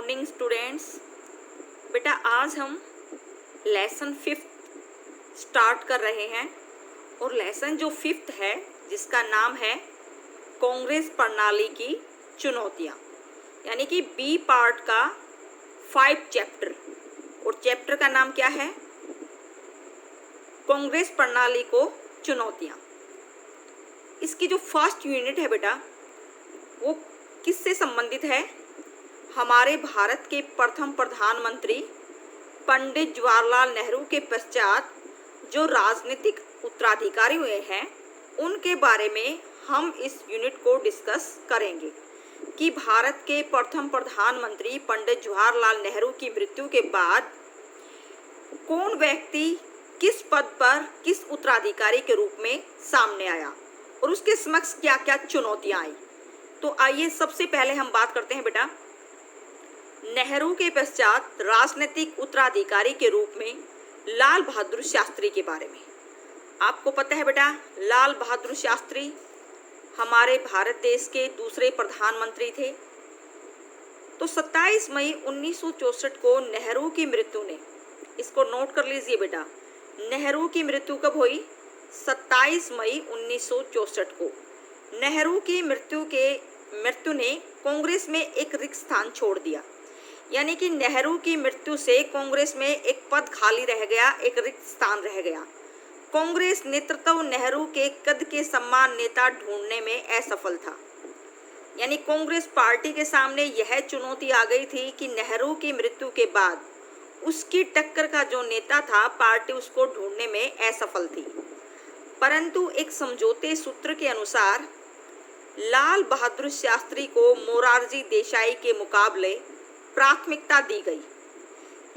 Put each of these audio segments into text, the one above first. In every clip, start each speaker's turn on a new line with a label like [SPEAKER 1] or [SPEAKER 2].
[SPEAKER 1] Morning students. बेटा आज हम लेसन 5th स्टार्ट कर रहे हैं और लेसन जो 5th है जिसका नाम है कांग्रेस प्रणाली की चुनौतियाँ, यानी कि बी पार्ट का 5 चैप्टर, और चैप्टर का नाम क्या है? कांग्रेस प्रणाली को चुनौतियाँ। इसकी जो फर्स्ट यूनिट है बेटा वो किससे संबंधित है? हमारे भारत के प्रथम प्रधानमंत्री पंडित जवाहरलाल नेहरू के पश्चात जो राजनीतिक उत्तराधिकारी हुए हैं उनके बारे में हम इस यूनिट को डिस्कस करेंगे कि भारत के प्रथम प्रधानमंत्री पंडित जवाहरलाल नेहरू की मृत्यु के बाद कौन व्यक्ति किस पद पर किस उत्तराधिकारी के रूप में सामने आया और उसके समक्ष क्या क्या चुनौतियां आई। तो आइए सबसे पहले हम बात करते हैं बेटा नेहरू के पश्चात राजनीतिक उत्तराधिकारी के रूप में लाल बहादुर शास्त्री के बारे में। आपको पता है बेटा लाल बहादुर शास्त्री हमारे भारत देश के दूसरे प्रधानमंत्री थे। तो 27 मई 1964 को नेहरू की मृत्यु ने, इसको नोट कर लीजिए बेटा, नेहरू की मृत्यु कब हुई? 27 मई 1964 को। नेहरू की मृत्यु ने कांग्रेस में एक रिक्त स्थान छोड़ दिया, यानी कि नेहरू की मृत्यु से कांग्रेस में एक पद खाली रह गया, एक रिक्त स्थान रह गया। कांग्रेस नेतृत्व नेहरू के कद के समान नेता ढूंढने में असफल था, यानी कांग्रेस पार्टी के सामने यह चुनौती आ गई थी कि नेहरू की मृत्यु के बाद उसकी टक्कर का जो नेता था पार्टी उसको ढूंढने में असफल थी। परंतु एक समझौते सूत्र के अनुसार लाल बहादुर शास्त्री को मोरारजी देसाई के मुकाबले प्राथमिकता दी गई,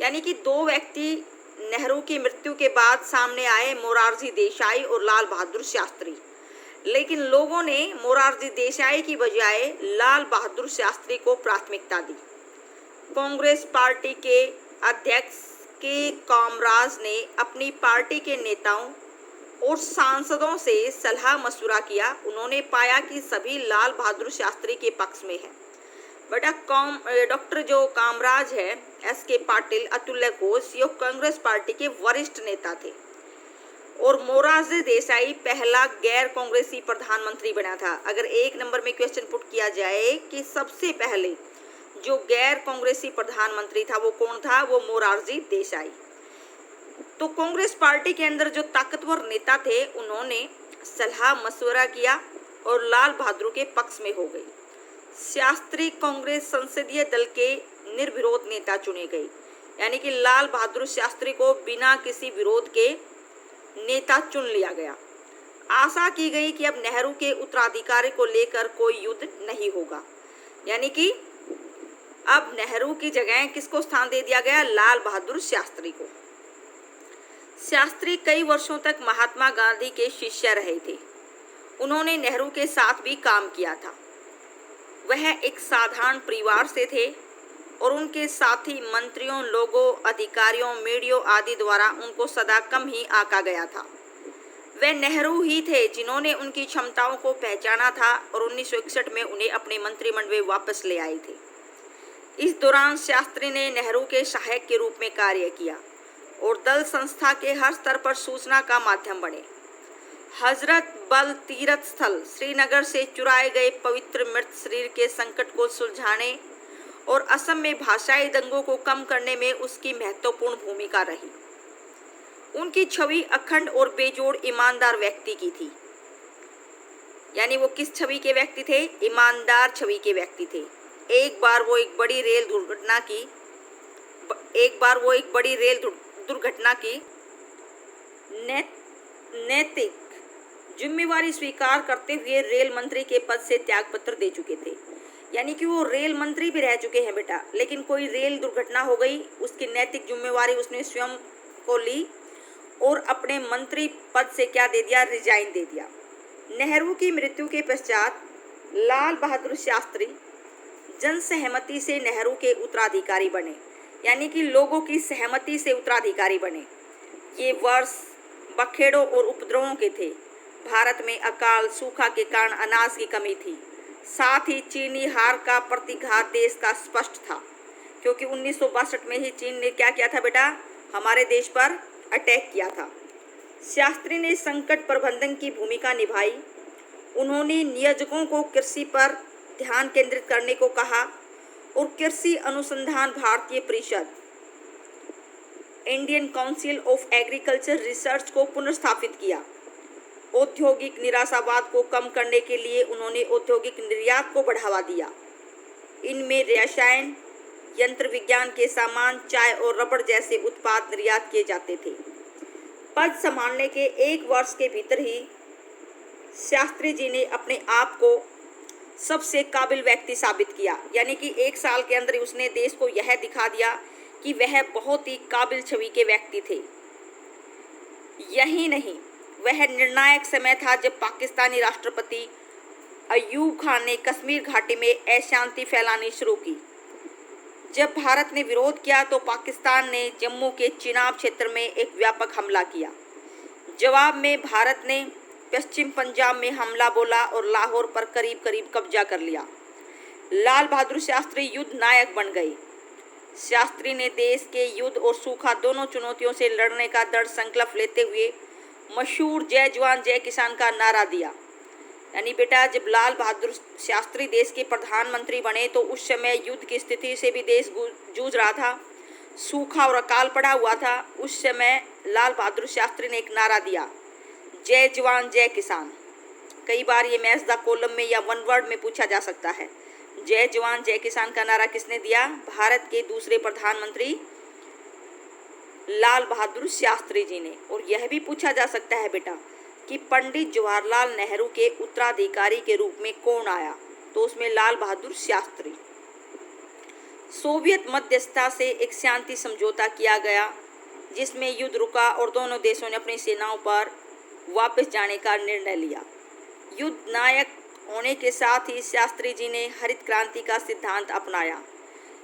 [SPEAKER 1] यानी कि दो व्यक्ति नेहरू की मृत्यु के बाद सामने आए, मोरारजी देसाई और लाल बहादुर शास्त्री। लेकिन लोगों ने मोरारजी देसाई की बजाय लाल बहादुर शास्त्री को प्राथमिकता दी। कांग्रेस पार्टी के अध्यक्ष के कामराज ने अपनी पार्टी के नेताओं और सांसदों से सलाह मशवरा किया। उन्होंने पाया कि सभी लाल बहादुर शास्त्री के पक्ष में है। बेटा डॉक्टर जो कामराज है S.K. पाटिल, अतुल्य घोष, ये कांग्रेस पार्टी के वरिष्ठ नेता थे और मोरारजी देसाई पहला गैर कांग्रेसी प्रधानमंत्री बना था। अगर एक नंबर में क्वेश्चन पुट किया जाए कि सबसे पहले जो गैर कांग्रेसी प्रधानमंत्री था वो कौन था, वो मोरारजी देसाई। तो कांग्रेस पार्टी के अंदर जो ताकतवर नेता थे उन्होंने सलाह मशवरा किया और लाल बहादुर के पक्ष में हो गई। शास्त्री कांग्रेस संसदीय दल के निर्विरोध नेता चुने गए, यानी कि लाल बहादुर शास्त्री को बिना किसी विरोध के नेता चुन लिया गया। आशा की गई कि अब नेहरू के उत्तराधिकारी को लेकर कोई युद्ध नहीं होगा, यानी कि अब नेहरू की जगह किसको स्थान दे दिया गया? लाल बहादुर शास्त्री को। शास्त्री कई वर्षों तक महात्मा गांधी के शिष्य रहे थे। उन्होंने नेहरू के साथ भी काम किया था। वह एक साधारण परिवार से थे और उनके साथी मंत्रियों, लोगों, अधिकारियों, मीडिया आदि द्वारा उनको सदा कम ही आंका गया था। वे नेहरू ही थे जिन्होंने उनकी क्षमताओं को पहचाना था और 1961 में उन्हें अपने मंत्रिमंडल में वापस ले आए थे। इस दौरान शास्त्री ने नेहरू के सहायक के रूप में कार्य किया और दल संस्था के हर स्तर पर सूचना का माध्यम बने। हजरत बल तीर्थ स्थल श्रीनगर से चुराए गए पवित्र मृत शरीर के संकट को सुलझाने और असम में भाषाई दंगों को कम करने में उसकी महत्वपूर्ण भूमिका रही। उनकी छवि अखंड और बेजोड़ ईमानदार व्यक्ति की थी, यानी वो किस छवि के व्यक्ति थे? ईमानदार छवि के व्यक्ति थे। एक बार वो एक बड़ी रेल दुर्घटना की नैतिक जिम्मेवारी स्वीकार करते हुए रेल मंत्री के पद से त्यागपत्र दे चुके थे, यानी कि वो रेल मंत्री भी रह चुके हैं बेटा। लेकिन कोई रेल दुर्घटना हो गई, उसकी नैतिक जिम्मेवारी उसने स्वयं को ली और अपने मंत्री पद से क्या दे दिया? रिजाइन दे दिया। नेहरू की मृत्यु के पश्चात लाल बहादुर शास्त्री जन सहमति से नेहरू के उत्तराधिकारी बने, यानी कि लोगों की सहमति से उत्तराधिकारी बने। ये वर्ष बखेड़ों और उपद्रवों के थे। भारत में अकाल सूखा के कारण अनाज की कमी थी। साथ ही चीनी हार का प्रतिघात देश का स्पष्ट था। क्योंकि 1962 में ही चीन ने क्या किया था बेटा, हमारे देश पर अटैक किया था। शास्त्री ने संकट प्रबंधन की भूमिका निभाई। उन्होंने नियोजकों को कृषि पर ध्यान केंद्रित करने को कहा और कृषि अनुसंधान भारतीय परिषद Indian council of agriculture research को पुनर्स्थापित किया। औद्योगिक निराशावाद को कम करने के लिए उन्होंने औद्योगिक निर्यात को बढ़ावा दिया। इनमें रसायन, यंत्र विज्ञान के सामान, चाय और रबड़ जैसे उत्पाद निर्यात किए जाते थे। पद संभालने के 1 वर्ष के भीतर ही शास्त्री जी ने अपने आप को सबसे काबिल व्यक्ति साबित किया। यानी कि 1 साल के अंदर उसने देश को यह दिखा दिया कि वह बहुत ही काबिल छवि के व्यक्ति थे। यही नहीं, वह निर्णायक समय था जब पाकिस्तानी राष्ट्रपति अयूब खान ने कश्मीर घाटी में अशांति फैलानी शुरू की। जब भारत ने विरोध किया तो पाकिस्तान ने जम्मू के चिनाब क्षेत्र में एक व्यापक हमला किया। जवाब में भारत ने पश्चिम पंजाब में हमला बोला और लाहौर पर करीब करीब कब्जा कर लिया। लाल बहादुर शास्त्री युद्ध नायक बन गए। शास्त्री ने देश के युद्ध और सूखा दोनों चुनौतियों से लड़ने का दृढ़ संकल्प लेते हुए मशहूर जय जवान जय किसान का नारा दिया। यानी बेटा, जब लाल बहादुर शास्त्री देश के प्रधानमंत्री बने तो उस समय युद्ध की स्थिति से भी देश जूझ रहा था, सूखा और अकाल पड़ा हुआ था। उस समय लाल बहादुर शास्त्री ने एक नारा दिया, जय जवान जय किसान। कई बार ये मैच द कॉलम में या वन वर्ड में पूछा जा सकता है। जय जवान जय किसान का नारा किसने दिया? भारत के दूसरे प्रधानमंत्री लाल बहादुर शास्त्री जी ने। और यह भी पूछा जा सकता है बेटा कि पंडित जवाहरलाल नेहरू के उत्तराधिकारी के रूप में कौन आया? तो उसमें लाल बहादुर शास्त्री। सोवियत मध्यस्थता से एक शांति समझौता किया गया जिसमें युद्ध रुका और दोनों देशों ने अपनी सेनाओं पर वापस जाने का निर्णय लिया। युद्ध नायक होने के साथ ही शास्त्री जी ने हरित क्रांति का सिद्धांत अपनाया।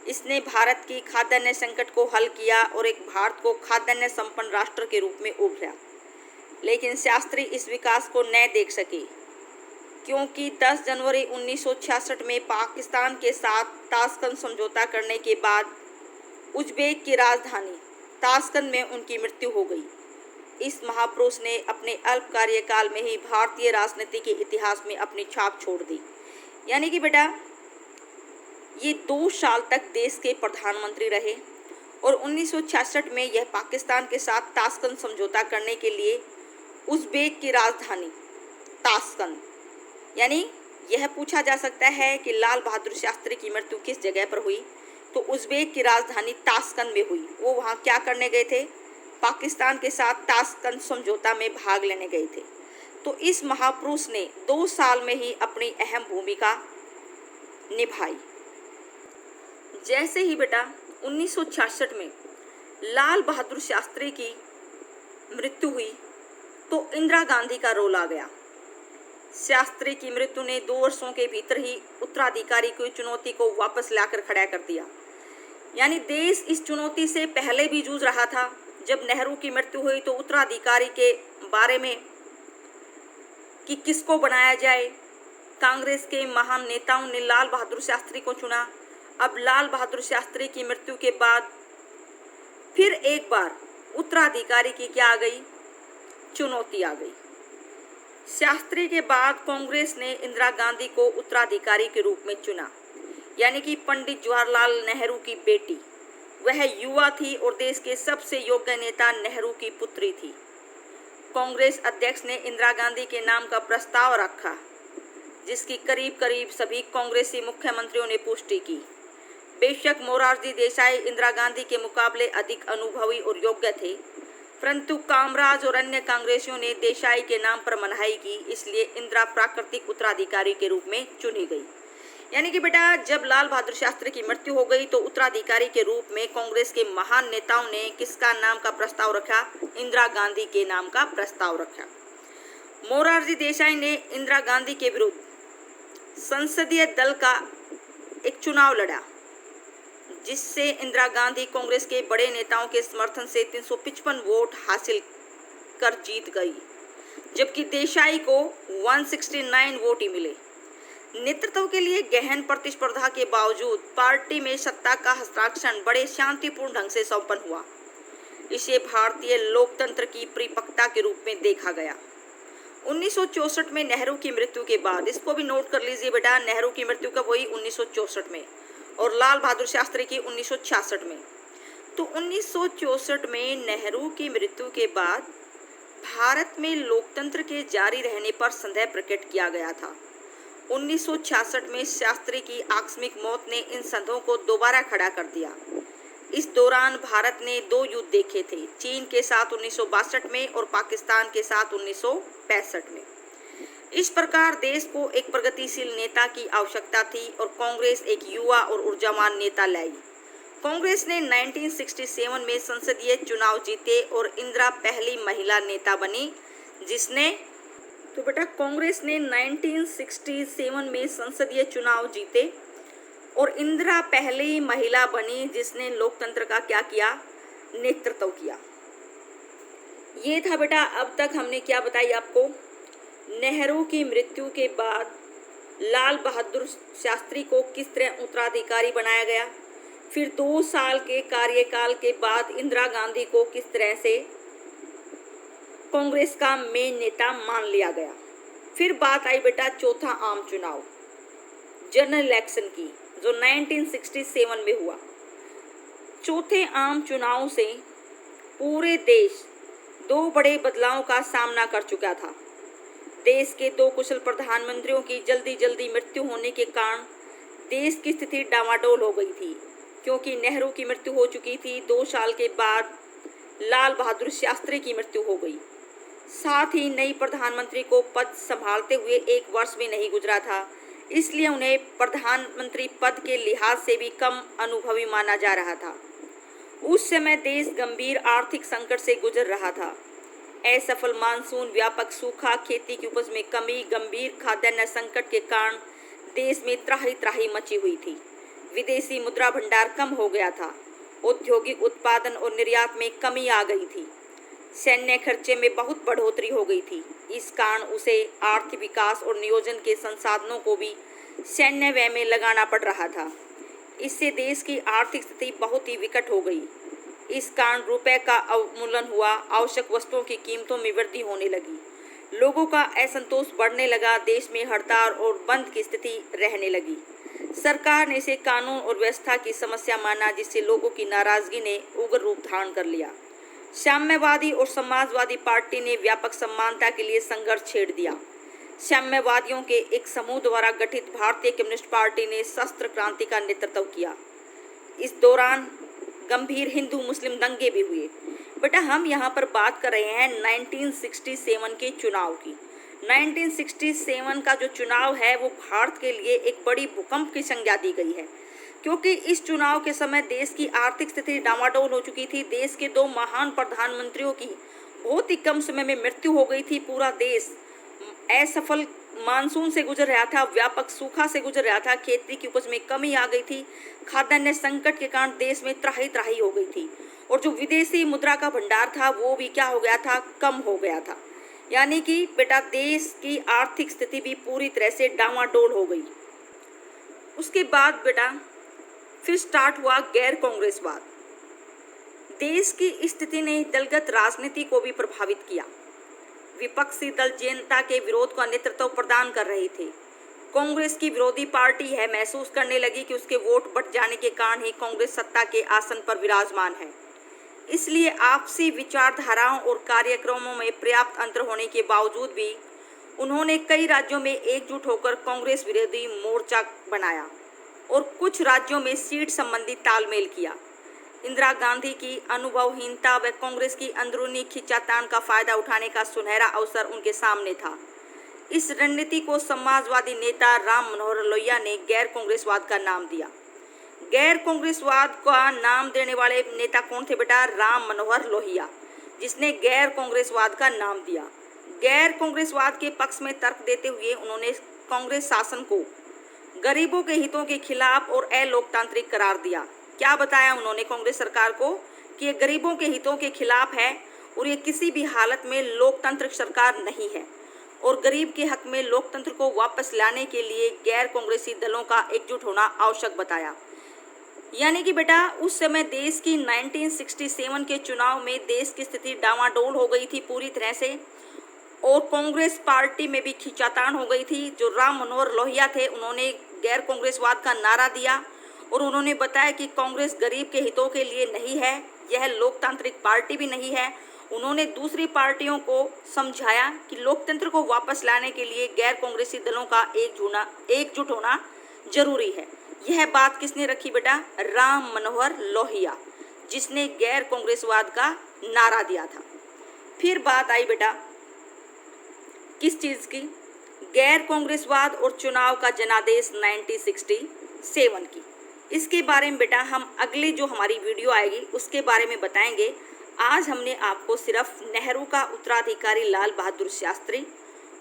[SPEAKER 1] इसने भारत की खाद्यान्न संकट को हल किया और एक भारत को खाद्यान्न संपन्न राष्ट्र के रूप में उभरा। लेकिन शास्त्री इस विकास को न देख सके क्योंकि 10 जनवरी 1966 में पाकिस्तान के साथ ताशकंद समझौता करने के बाद उज्बेक की राजधानी ताशकंद में उनकी मृत्यु हो गई। इस महापुरुष ने अपने अल्प कार्यकाल में ही भारतीय राजनीति के इतिहास में अपनी छाप छोड़ दी। यानी कि बेटा, ये 2 साल तक देश के प्रधानमंत्री रहे और 1966 में यह पाकिस्तान के साथ ताशकंद समझौता करने के लिए उज्बेक की राजधानी ताशकंद, यानी यह पूछा जा सकता है कि लाल बहादुर शास्त्री की मृत्यु किस जगह पर हुई? तो उज्बेक की राजधानी ताशकंद में हुई। वो वहाँ क्या करने गए थे? पाकिस्तान के साथ ताशकंद समझौता में भाग लेने गए थे। तो इस महापुरुष ने 2 साल में ही अपनी अहम भूमिका निभाई। जैसे ही बेटा 1966 में लाल बहादुर शास्त्री की मृत्यु हुई तो इंदिरा गांधी का रोल आ गया। शास्त्री की मृत्यु ने 2 वर्षों के भीतर ही उत्तराधिकारी की चुनौती को वापस लाकर खड़ा कर दिया। यानी देश इस चुनौती से पहले भी जूझ रहा था। जब नेहरू की मृत्यु हुई तो उत्तराधिकारी के बारे में कि किसको बनाया जाए, कांग्रेस के महान नेताओं ने लाल बहादुर शास्त्री को चुना। अब लाल बहादुर शास्त्री की मृत्यु के बाद फिर एक बार उत्तराधिकारी की क्या आ गई? चुनौती आ गई। शास्त्री के बाद कांग्रेस ने इंदिरा गांधी को उत्तराधिकारी के रूप में चुना। यानी कि पंडित जवाहरलाल नेहरू की बेटी, वह युवा थी और देश के सबसे योग्य नेता नेहरू की पुत्री थी। कांग्रेस अध्यक्ष ने इंदिरा गांधी के नाम का प्रस्ताव रखा जिसकी करीब करीब सभी कांग्रेसी मुख्यमंत्रियों ने पुष्टि की। बेशक मोरारजी देसाई इंदिरा गांधी के मुकाबले अधिक अनुभवी और योग्य थे, परंतु कामराज और अन्य कांग्रेसियों ने देसाई के नाम पर मनाही की, इसलिए इंदिरा प्राकृतिक उत्तराधिकारी के रूप में चुनी गई। यानी कि बेटा, जब लाल बहादुर शास्त्री की मृत्यु हो गई तो उत्तराधिकारी के रूप में कांग्रेस के महान नेताओं ने किसका नाम का प्रस्ताव रखा? इंदिरा गांधी के नाम का प्रस्ताव रखा। मोरारजी देसाई ने इंदिरा गांधी के विरुद्ध संसदीय दल का एक चुनाव लड़ा जिससे इंदिरा गांधी कांग्रेस के बड़े नेताओं के समर्थन से 355 वोट हासिल कर जीत गई, जबकि देसाई को 169 वोट ही मिले। नेतृत्व के लिए गहन प्रतिस्पर्धा के बावजूद पार्टी में सत्ता का हस्ताक्षर बड़े शांतिपूर्ण ढंग से संपन्न हुआ। इसे भारतीय लोकतंत्र की परिपक्वता के रूप में देखा गया। 1964 में नेहरू की मृत्यु के बाद, इसको भी नोट कर लीजिए बेटा, नेहरू की मृत्यु कब हुई? 1964 में, और लाल बहादुर शास्त्री की 1966 में। तो 1964 में नेहरू की मृत्यु के बाद भारत में लोकतंत्र के जारी रहने पर संदेह प्रकट किया गया था। 1966 में शास्त्री की आकस्मिक मौत ने इन संदेहों को दोबारा खड़ा कर दिया। इस दौरान भारत ने 2 युद्ध देखे थे, चीन के साथ 1962 में और पाकिस्तान के साथ 1965 में। इस प्रकार देश को एक प्रगतिशील नेता की आवश्यकता थी और कांग्रेस एक युवा और ऊर्जावान नेता लाई। कांग्रेस ने 1967 में संसदीय चुनाव जीते और इंदिरा पहली महिला नेता बनी जिसने, तो बेटा कांग्रेस ने 1967 में संसदीय चुनाव जीते और इंदिरा पहली महिला बनी जिसने लोकतंत्र का क्या किया? नेतृत्व किया। ये था बेटा, अब तक हमने क्या बताई आपको? नेहरू की मृत्यु के बाद लाल बहादुर शास्त्री को किस तरह उत्तराधिकारी बनाया गया, फिर 2 साल के कार्यकाल के बाद इंदिरा गांधी को किस तरह से कांग्रेस का मेन नेता मान लिया गया। फिर बात आई बेटा चौथा आम चुनाव, जनरल इलेक्शन की, जो 1967 में हुआ। चौथे आम चुनाव से पूरे देश 2 बड़े बदलावों का सामना कर चुका था। देश के 2 कुशल प्रधानमंत्रियों की जल्दी मृत्यु होने के कारण देश की स्थिति डामाडोल हो गई थी, क्योंकि नेहरू की मृत्यु हो चुकी थी। 2 साल के बाद लाल बहादुर शास्त्री की मृत्यु हो गई। साथ ही नई प्रधानमंत्री को पद संभालते हुए 1 वर्ष भी नहीं गुजरा था, इसलिए उन्हें प्रधानमंत्री पद के लिहाज से भी कम अनुभवी माना जा रहा था। उस समय देश गंभीर आर्थिक संकट से गुजर रहा था। असफल मानसून, व्यापक सूखा, खेती की उपज में कमी, गंभीर खाद्यान्न संकट के कारण देश में त्राही मची हुई थी। विदेशी मुद्रा भंडार कम हो गया था। औद्योगिक उत्पादन और निर्यात में कमी आ गई थी। सैन्य खर्चे में बहुत बढ़ोतरी हो गई थी। इस कारण उसे आर्थिक विकास और नियोजन के संसाधनों को भी सैन्य व्यय में लगाना पड़ रहा था। इससे देश की आर्थिक स्थिति बहुत ही विकट हो गई। इस कारण रुपए का अवमूल्यन हुआ, आवश्यक वस्तुओं की कीमतों में वृद्धि होने लगी, लोगों का असंतोष बढ़ने लगा, देश में हड़ताल और बंद की स्थिति रहने लगी। सरकार ने इसे कानून और व्यवस्था की समस्या माना, जिससे लोगों की नाराजगी ने उग्र रूप धारण कर लिया। साम्यवादी और समाजवादी पार्टी ने व्यापक समानता के लिए संघर्ष छेड़ दिया। साम्यवादियों के एक समूह द्वारा गठित भारतीय कम्युनिस्ट पार्टी ने शस्त्र क्रांति का नेतृत्व किया। इस दौरान गंभीर हिंदू मुस्लिम दंगे भी हुए। बेटा हम यहाँ पर बात कर रहे हैं 1967 के चुनाव की। 1967 का जो चुनाव है वो भारत के लिए एक बड़ी भूकंप की संज्ञा दी गई है, क्योंकि इस चुनाव के समय देश की आर्थिक स्थिति डामाडोल हो चुकी थी। देश के 2 महान प्रधानमंत्रियों की बहुत ही कम समय में मृत्यु हो गई थी। पूरा देश असफल मानसून से गुजर रहा था, व्यापक सूखा से गुजर रहा था, खेती की उपज में कमी आ गई थी, खाद्यान्न संकट के कारण देश में त्राही हो गई थी, और जो विदेशी मुद्रा का भंडार था वो भी क्या हो गया था? कम हो गया था। यानी कि बेटा देश की आर्थिक स्थिति भी पूरी तरह से डामाडोल हो गई। उसके बाद बेटा फिर स्टार्ट हुआ गैर कांग्रेसवाद। देश की स्थिति ने दलगत राजनीति को भी प्रभावित किया। विपक्षी दल जनता के विरोध का नेतृत्व प्रदान कर रहे थे। कांग्रेस की विरोधी पार्टी है महसूस करने लगी कि उसके वोट बढ़ जाने के कारण ही कांग्रेस सत्ता के आसन पर विराजमान है। इसलिए आपसी विचारधाराओं और कार्यक्रमों में पर्याप्त अंतर होने के बावजूद भी उन्होंने कई राज्यों में एकजुट होकर कांग्रेस विरोधी मोर्चा बनाया और कुछ राज्यों में सीट संबंधी तालमेल किया। इंदिरा गांधी की अनुभवहीनता व कांग्रेस की अंदरूनी खींचातान का फायदा उठाने का सुनहरा अवसर उनके सामने था। इस रणनीति को समाजवादी नेता राम मनोहर लोहिया ने गैर कांग्रेसवाद का नाम दिया। गैर कांग्रेसवाद का नाम देने वाले नेता कौन थे बेटा? राम मनोहर लोहिया, जिसने गैर कांग्रेसवाद का नाम दिया। गैर कांग्रेसवाद के पक्ष में तर्क देते हुए उन्होंने कांग्रेस शासन को गरीबों के हितों के खिलाफ और अलोकतांत्रिक करार दिया। क्या बताया उन्होंने कांग्रेस सरकार को? कि ये गरीबों के हितों के खिलाफ है और ये किसी भी हालत में लोकतांत्रिक सरकार नहीं है। और गरीब के हक में लोकतंत्र को वापस लाने के लिए गैर कांग्रेसी दलों का एकजुट होना आवश्यक बताया। यानी कि बेटा उस समय देश की 1967 के चुनाव में देश की स्थिति डामाडोल हो गई थी पूरी तरह से, और कांग्रेस पार्टी में भी खींचातान हो गई थी। जो राम मनोहर लोहिया थे, उन्होंने गैर कांग्रेसवाद का नारा दिया और उन्होंने बताया कि कांग्रेस गरीब के हितों के लिए नहीं है, यह लोकतांत्रिक पार्टी भी नहीं है। उन्होंने दूसरी पार्टियों को समझाया कि लोकतंत्र को वापस लाने के लिए गैर कांग्रेसी दलों का एकजुट होना जरूरी है। यह बात किसने रखी बेटा? राम मनोहर लोहिया, जिसने गैर कांग्रेसवाद का नारा दिया था। फिर बात आई बेटा किस चीज़ की? गैर कांग्रेसवाद और चुनाव का जनादेश 1967 की। इसके बारे में बेटा हम अगली जो हमारी वीडियो आएगी उसके बारे में बताएंगे। आज हमने आपको सिर्फ नेहरू का उत्तराधिकारी लाल बहादुर शास्त्री,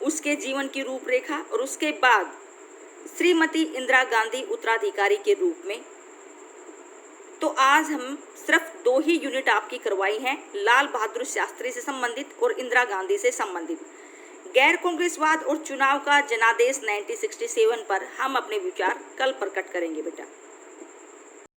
[SPEAKER 1] उसके जीवन की रूपरेखा और उसके बाद श्रीमती इंदिरा गांधी उत्तराधिकारी के रूप में, तो आज हम सिर्फ 2 ही यूनिट आपकी करवाई हैं, लाल बहादुर शास्त्री से संबंधित और इंदिरा गांधी से संबंधित। गैर कांग्रेसवाद और चुनाव का जनादेश 1967 पर हम अपने विचार कल प्रकट करेंगे बेटा।